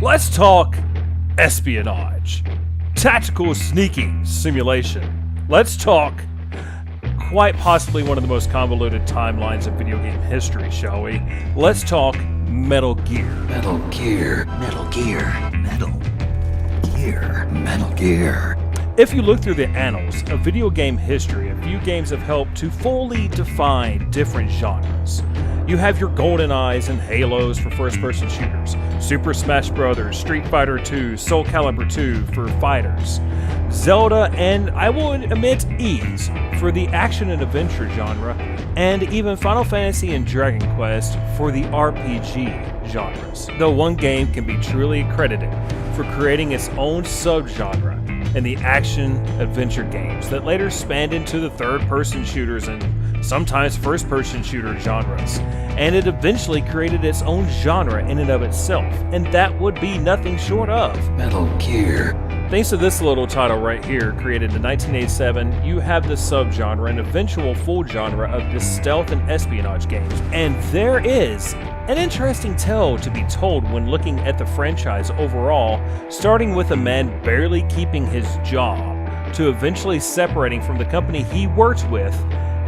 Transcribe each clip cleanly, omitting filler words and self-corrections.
Let's talk espionage, tactical sneaking simulation. Let's talk quite possibly one of the most convoluted timelines of video game history, shall we? Let's talk Metal Gear. Metal Gear. Metal Gear. Metal Gear. Metal Gear. If you look through the annals of video game history, a few games have helped to fully define different genres. You have your GoldenEyes and Halos for first-person shooters, Super Smash Bros., Street Fighter II, Soul Calibur 2 for fighters, Zelda, and I will admit Ys for the action and adventure genre, and even Final Fantasy and Dragon Quest for the RPG genres. Though one game can be truly credited for creating its own subgenre in the action-adventure games that later spanned into the third-person shooters and sometimes first-person shooter genres, and it eventually created its own genre in and of itself, and that would be nothing short of Metal Gear. Thanks to this little title right here, created in 1987, you have the subgenre and eventual full genre of the stealth and espionage games, and there is an interesting tale to be told when looking at the franchise overall, starting with a man barely keeping his job, to eventually separating from the company he worked with,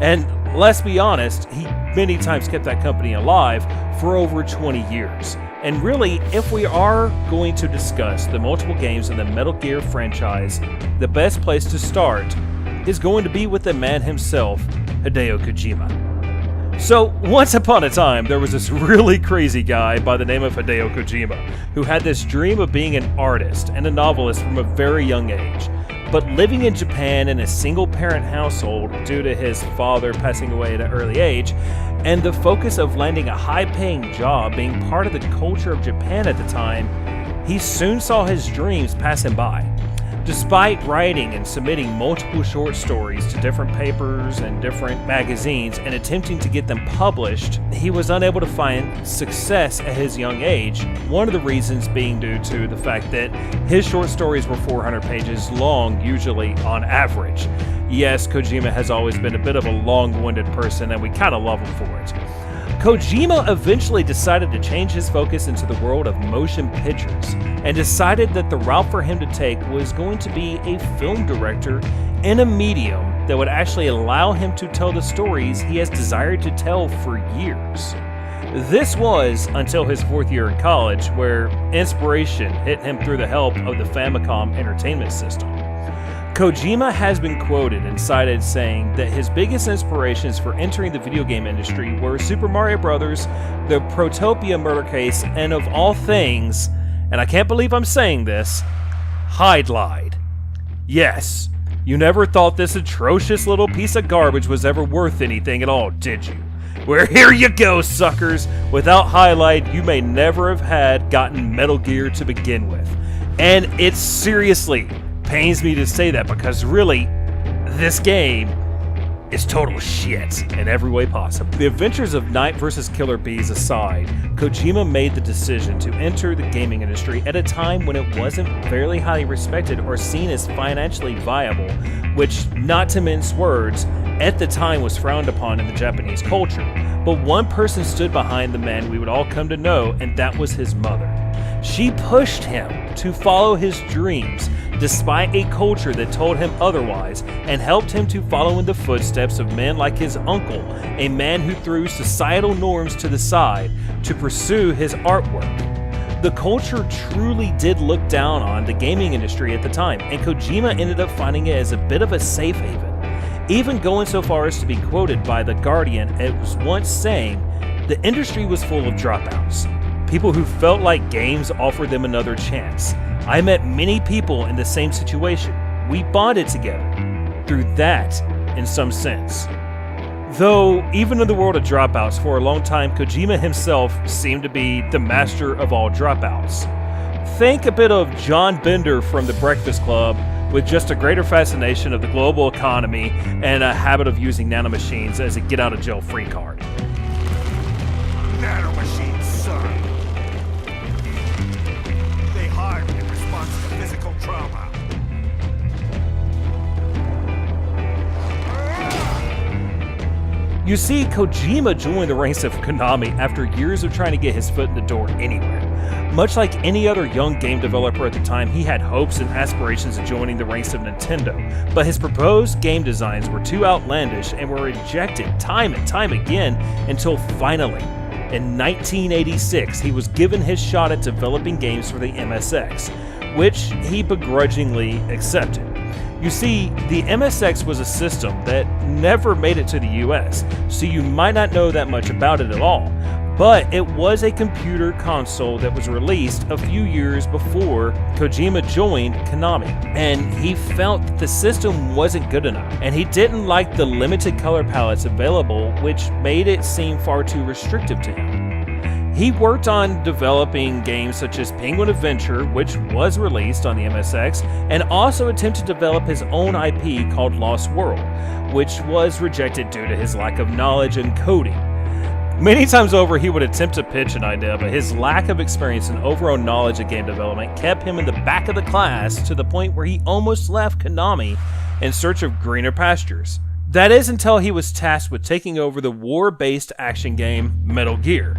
and let's be honest, he many times kept that company alive for over 20 years. And really, if we are going to discuss the multiple games in the Metal Gear franchise, the best place to start is going to be with the man himself, Hideo Kojima. So, once upon a time, there was this really crazy guy by the name of Hideo Kojima, who had this dream of being an artist and a novelist from a very young age. But living in Japan in a single-parent household due to his father passing away at an early age, and the focus of landing a high-paying job being part of the culture of Japan at the time, he soon saw his dreams pass him by. Despite writing and submitting multiple short stories to different papers and different magazines and attempting to get them published, he was unable to find success at his young age, one of the reasons being due to the fact that his short stories were 400 pages long, usually on average. Yes, Kojima has always been a bit of a long-winded person, and we kind of love him for it. Kojima eventually decided to change his focus into the world of motion pictures, and decided that the route for him to take was going to be a film director in a medium that would actually allow him to tell the stories he has desired to tell for years. This was until his fourth year in college, where inspiration hit him through the help of the Famicom Entertainment System. Kojima has been quoted and cited saying that his biggest inspirations for entering the video game industry were Super Mario Bros., the Protopia murder case, and of all things, and I can't believe I'm saying this, Hide-Lied. Yes, you never thought this atrocious little piece of garbage was ever worth anything at all, did you? Well, here you go, suckers! Without Hide-Lied, you may never have gotten Metal Gear to begin with. And it seriously pains me to say that, because really, this game is total shit in every way possible. The adventures of Knight vs. Killer Bees aside, Kojima made the decision to enter the gaming industry at a time when it wasn't fairly highly respected or seen as financially viable, which, not to mince words, at the time was frowned upon in the Japanese culture. But one person stood behind the man we would all come to know, and that was his mother. She pushed him to follow his dreams, despite a culture that told him otherwise, and helped him to follow in the footsteps of men like his uncle, a man who threw societal norms to the side to pursue his artwork. The culture truly did look down on the gaming industry at the time, and Kojima ended up finding it as a bit of a safe haven, even going so far as to be quoted by The Guardian as once saying, "The industry was full of dropouts. People who felt like games offered them another chance. I met many people in the same situation. We bonded together through that in some sense." Though, even in the world of dropouts, for a long time, Kojima himself seemed to be the master of all dropouts. Think a bit of John Bender from The Breakfast Club, with just a greater fascination of the global economy and a habit of using nanomachines as a get-out-of-jail-free card. Nanomachines, son. They harm in response to physical trauma. You see, Kojima joined the ranks of Konami after years of trying to get his foot in the door anywhere. Much like any other young game developer at the time, he had hopes and aspirations of joining the ranks of Nintendo, but his proposed game designs were too outlandish and were rejected time and time again until finally, in 1986, he was given his shot at developing games for the MSX, which he begrudgingly accepted. You see, the MSX was a system that never made it to the US, so you might not know that much about it at all. But it was a computer console that was released a few years before Kojima joined Konami, and he felt that the system wasn't good enough, and he didn't like the limited color palettes available, which made it seem far too restrictive to him. He worked on developing games such as Penguin Adventure, which was released on the MSX, and also attempted to develop his own IP called Lost World, which was rejected due to his lack of knowledge in coding. Many times over, he would attempt to pitch an idea, but his lack of experience and overall knowledge of game development kept him in the back of the class to the point where he almost left Konami in search of greener pastures. That is until he was tasked with taking over the war-based action game Metal Gear,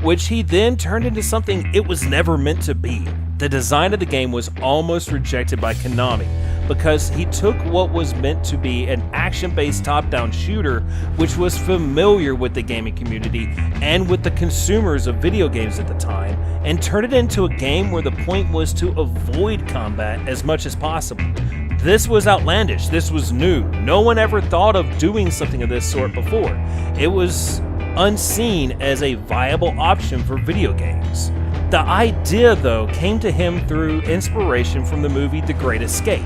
which he then turned into something it was never meant to be. The design of the game was almost rejected by Konami because he took what was meant to be an action-based top-down shooter, which was familiar with the gaming community and with the consumers of video games at the time, and turned it into a game where the point was to avoid combat as much as possible. This was outlandish, this was new, no one ever thought of doing something of this sort before. It was unseen as a viable option for video games. The idea, though, came to him through inspiration from the movie The Great Escape,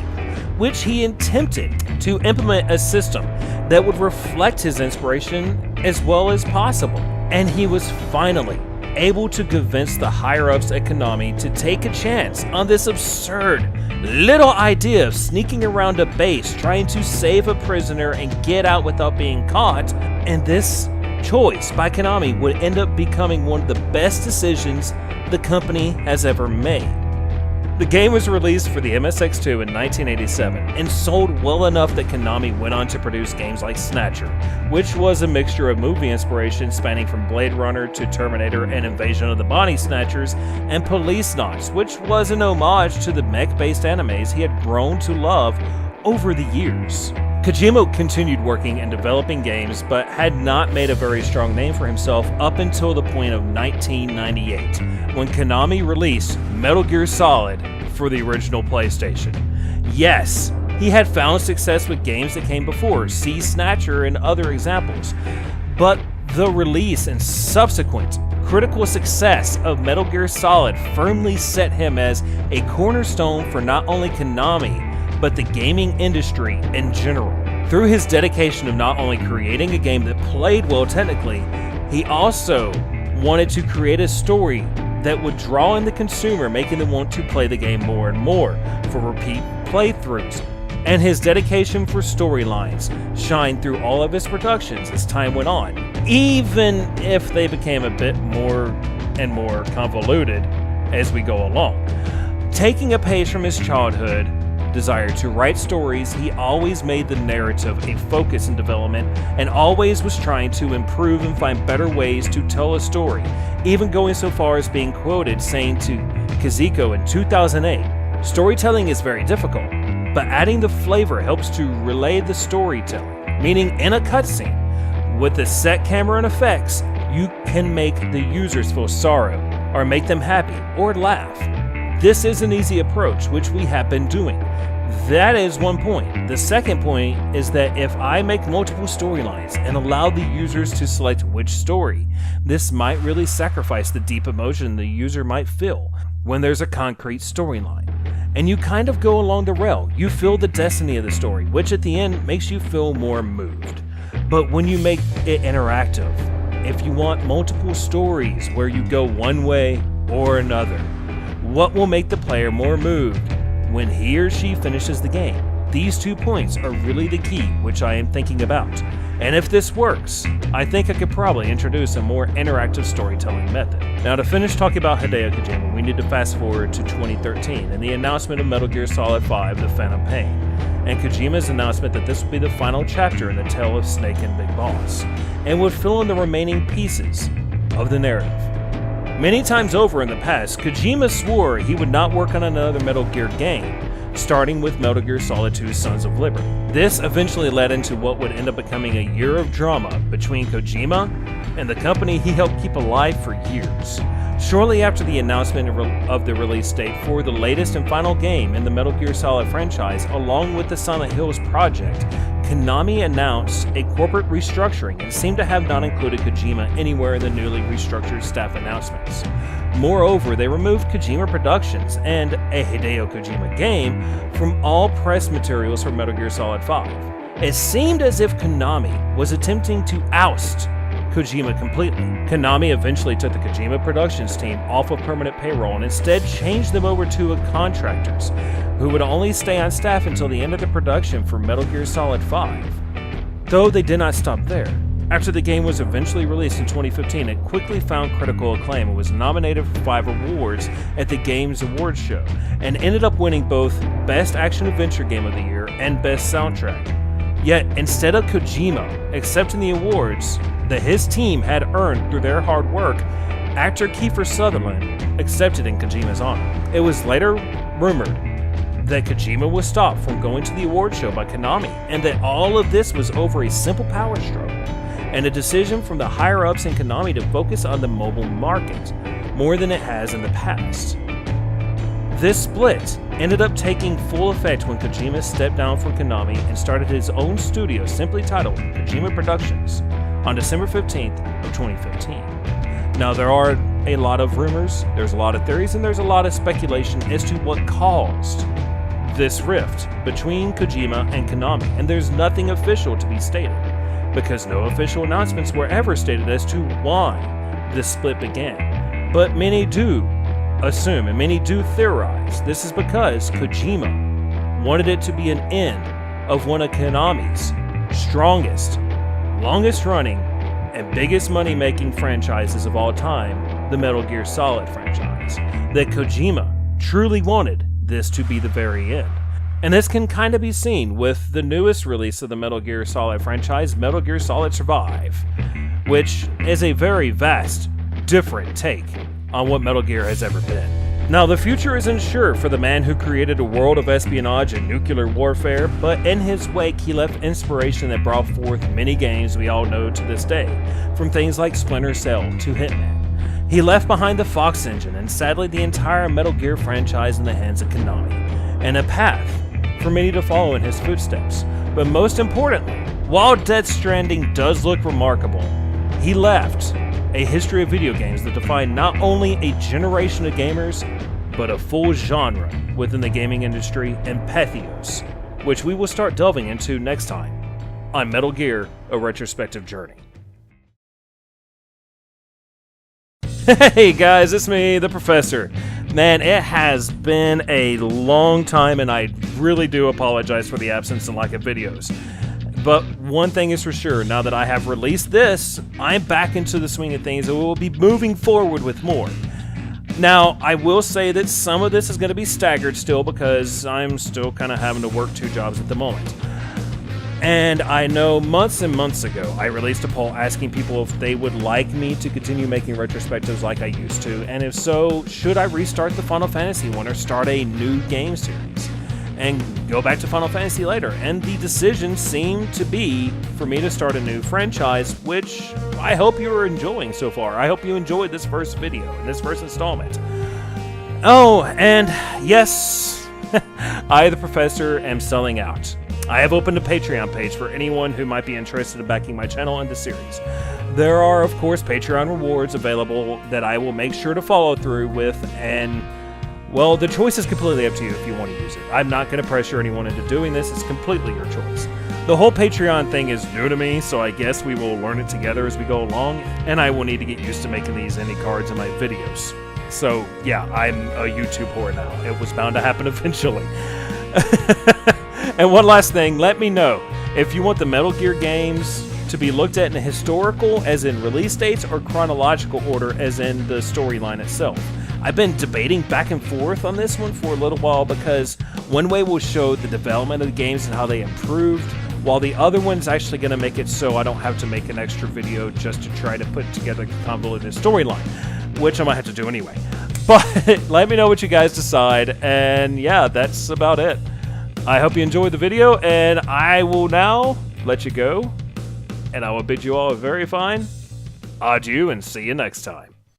which he attempted to implement a system that would reflect his inspiration as well as possible. And he was finally able to convince the higher-ups at Konami to take a chance on this absurd little idea of sneaking around a base, trying to save a prisoner and get out without being caught, and this choice by Konami would end up becoming one of the best decisions the company has ever made. The game was released for the MSX2 in 1987 and sold well enough that Konami went on to produce games like Snatcher, which was a mixture of movie inspiration spanning from Blade Runner to Terminator and Invasion of the Body Snatchers, and Police Knots, which was an homage to the mech-based animes he had grown to love over the years. Kojima continued working and developing games, but had not made a very strong name for himself up until the point of 1998, when Konami released Metal Gear Solid for the original PlayStation. Yes, he had found success with games that came before, see Snatcher and other examples, but the release and subsequent critical success of Metal Gear Solid firmly set him as a cornerstone for not only Konami, but the gaming industry in general. Through his dedication of not only creating a game that played well technically, he also wanted to create a story that would draw in the consumer, making them want to play the game more and more for repeat playthroughs. And his dedication for storylines shined through all of his productions as time went on, even if they became a bit more and more convoluted as we go along. Taking a page from his childhood desire to write stories, he always made the narrative a focus in development and always was trying to improve and find better ways to tell a story, even going so far as being quoted saying to Kazuko in 2008, "Storytelling is very difficult, but adding the flavor helps to relay the storytelling," meaning in a cutscene, with the set camera and effects, you can make the users feel sorrow, or make them happy, or laugh. This is an easy approach, which we have been doing. That is one point. The second point is that if I make multiple storylines and allow the users to select which story, this might really sacrifice the deep emotion the user might feel when there's a concrete storyline. And you kind of go along the rail. You feel the destiny of the story, which at the end makes you feel more moved. But when you make it interactive, if you want multiple stories where you go one way or another, what will make the player more moved when he or she finishes the game? These 2 points are really the key, which I am thinking about. And if this works, I think I could probably introduce a more interactive storytelling method. Now, to finish talking about Hideo Kojima, we need to fast forward to 2013 and the announcement of Metal Gear Solid 5: The Phantom Pain, and Kojima's announcement that this would be the final chapter in the tale of Snake and Big Boss, and would fill in the remaining pieces of the narrative. Many times over in the past, Kojima swore he would not work on another Metal Gear game, starting with Metal Gear Solid 2 Sons of Liberty. This eventually led into what would end up becoming a year of drama between Kojima and the company he helped keep alive for years. Shortly after the announcement of the release date for the latest and final game in the Metal Gear Solid franchise, along with the Silent Hills project, Konami announced a corporate restructuring and seemed to have not included Kojima anywhere in the newly restructured staff announcements. Moreover, they removed Kojima Productions and a Hideo Kojima game from all press materials for Metal Gear Solid 5. It seemed as if Konami was attempting to oust Kojima completely. Konami eventually took the Kojima Productions team off of permanent payroll and instead changed them over to contractors who would only stay on staff until the end of the production for Metal Gear Solid 5. Though they did not stop there. After the game was eventually released in 2015, it quickly found critical acclaim and was nominated for 5 awards at the Games Awards show, and ended up winning both Best Action Adventure Game of the Year and Best Soundtrack. Yet, instead of Kojima accepting the awards that his team had earned through their hard work, actor Kiefer Sutherland accepted in Kojima's honor. It was later rumored that Kojima was stopped from going to the award show by Konami, and that all of this was over a simple power stroke, and a decision from the higher-ups in Konami to focus on the mobile market more than it has in the past. This split ended up taking full effect when Kojima stepped down from Konami and started his own studio simply titled Kojima Productions on December 15th of 2015. Now, there are a lot of rumors, there's a lot of theories, and there's a lot of speculation as to what caused this rift between Kojima and Konami, and there's nothing official to be stated, because no official announcements were ever stated as to why this split began. But many do assume, and many do theorize, this is because Kojima wanted it to be an end of one of Konami's strongest, longest running, and biggest money-making franchises of all time, the Metal Gear Solid franchise. That Kojima truly wanted this to be the very end. And this can kind of be seen with the newest release of the Metal Gear Solid franchise, Metal Gear Solid Survive, which is a very vast, different take on what Metal Gear has ever been. Now, the future isn't sure for the man who created a world of espionage and nuclear warfare, but in his wake he left inspiration that brought forth many games we all know to this day, from things like Splinter Cell to Hitman. He left behind the Fox engine and sadly the entire Metal Gear franchise in the hands of Konami, and a path for many to follow in his footsteps. But most importantly, while Death Stranding does look remarkable, he left a history of video games that defined not only a generation of gamers, but a full genre within the gaming industry and pathos, which we will start delving into next time on Metal Gear, a Retrospective Journey. Hey guys, it's me, the Professor. Man, it has been a long time, and I really do apologize for the absence and lack of videos. But one thing is for sure, now that I have released this, I'm back into the swing of things and we'll be moving forward with more. Now, I will say that some of this is going to be staggered still because I'm still kind of having to work 2 jobs at the moment. And I know months and months ago, I released a poll asking people if they would like me to continue making retrospectives like I used to, and if so, should I restart the Final Fantasy one or start a new game series and go back to Final Fantasy later. And the decision seemed to be for me to start a new franchise, which I hope you are enjoying so far. I hope you enjoyed this first video, this first installment. Oh, and yes, I, the Professor, am selling out. I have opened a Patreon page for anyone who might be interested in backing my channel and the series. There are, of course, Patreon rewards available that I will make sure to follow through with, and well, the choice is completely up to you if you want to use it. I'm not going to pressure anyone into doing this. It's completely your choice. The whole Patreon thing is new to me, so I guess we will learn it together as we go along, and I will need to get used to making these indie cards in my videos. So, yeah, I'm a YouTube whore now. It was bound to happen eventually. And one last thing, let me know if you want the Metal Gear games to be looked at in a historical, as in release dates, or chronological order, as in the storyline itself. I've been debating back and forth on this one for a little while because one way will show the development of the games and how they improved, while the other one's actually going to make it so I don't have to make an extra video just to try to put together a convoluted storyline. which I might have to do anyway. But let me know what you guys decide, and yeah, that's about it. I hope you enjoyed the video, and I will now let you go, and I will bid you all a very fine adieu and see you next time.